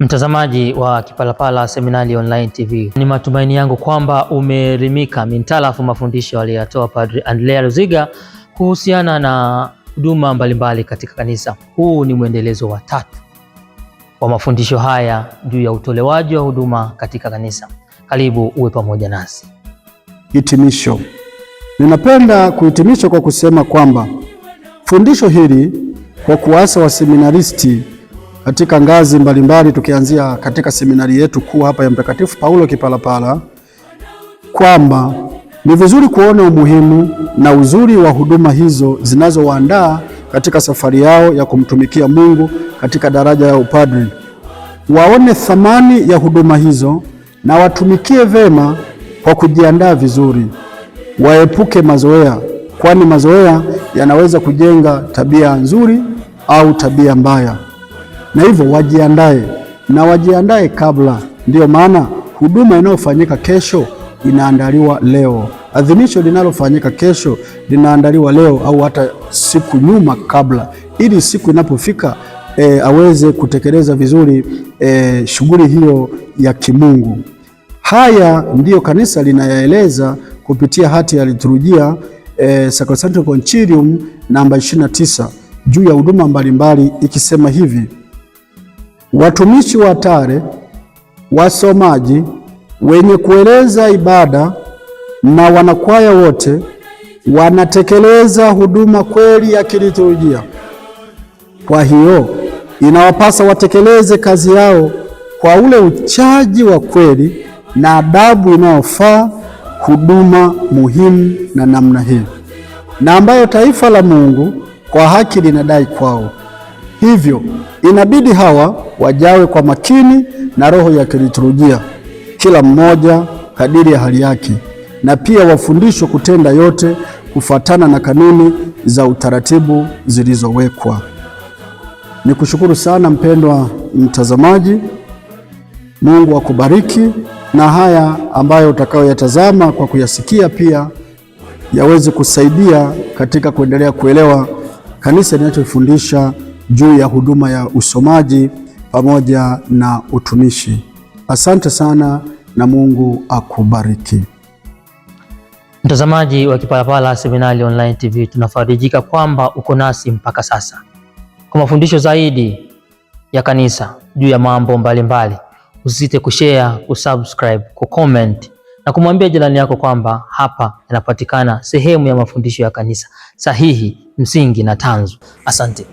Mtazamaji wa Kipalapala Seminari Online TV, ni matumaini yangu kwamba umeelimika mintarafu mafundisho aliyotoa Padre Andrea Luziga kuhusiana na huduma mbalimbali katika kanisa. Huu ni mwendelezo wa 3 wa mafundisho haya juu ya utolewaji wa huduma katika kanisa. Karibu uwe pamoja nasi. Hitimisho. Ninapenda kuhitimisha kwa kusema kwamba fundisho hili kwa kuasa wa seminaristi katika ngazi mbalimbali, tukianzia katika seminari yetu kuu hapa ya Mtakatifu Paulo Kipalapala, kwamba ni vizuri kuona umuhimu na uzuri wa huduma hizo zinazowaandaa katika safari yao ya kumtumikia Mungu katika daraja ya upadri. Waone thamani ya huduma hizo na watumikie vema kwa kujiandaa vizuri. Waepuke mazoea, kwani mazoea yanaweza kujenga tabia nzuri au tabia mbaya. Na hivyo wajiandae kabla. Ndiyo maana huduma inayofanyika kesho inaandaliwa leo. Adhimisho linalofanyika kesho linaandaliwa leo au hata siku nyuma kabla, ili siku inapofika aweze kutekeleza vizuri shughuli hiyo ya kimungu. Haya ndiyo kanisa linayaeleza kupitia hati ya liturujia Sacrosanctum Concilium namba 29 juu ya huduma mbalimbali, ikisema hivi: watumishi wa altare, wasomaji, wenye kueleza ibada na wanakwaya wote wanatekeleza huduma kweli ya kiliturujia. Kwa hiyo inawapasa watekeleze kazi yao kwa ule uchaji wa kweli na adabu inayofaa huduma muhimu na namna hii, na ambayo taifa la Mungu kwa haki linadai kwao. Hivyo inabidi hawa wajawe kwa makini na roho ya kiliturujia, kila mmoja kadiri ya hali yake, na pia wafundishwe kutenda yote kufuatana na kanuni za utaratibu zilizowekwa. Nikushukuru sana mpendwa mtazamaji. Mungu akubariki, na haya ambayo utakayoyatazama kwa kuyasikia pia yaweze kusaidia katika kuendelea kuelewa kanisa linachofundisha juu ya huduma ya usomaji pamoja na utumishi. Asante sana na Mungu akubariki. Mtazamaji wa Kipalapala Seminari Online TV, tunafarijika kwamba uko nasi mpaka sasa. Kwa mafundisho zaidi ya kanisa juu ya mambo mbalimbali, usisite kushare, kusubscribe, kucomment na kumwambia jirani yako kwamba hapa yanapatikana sehemu ya mafundisho ya kanisa sahihi, msingi na tanzu. Asante.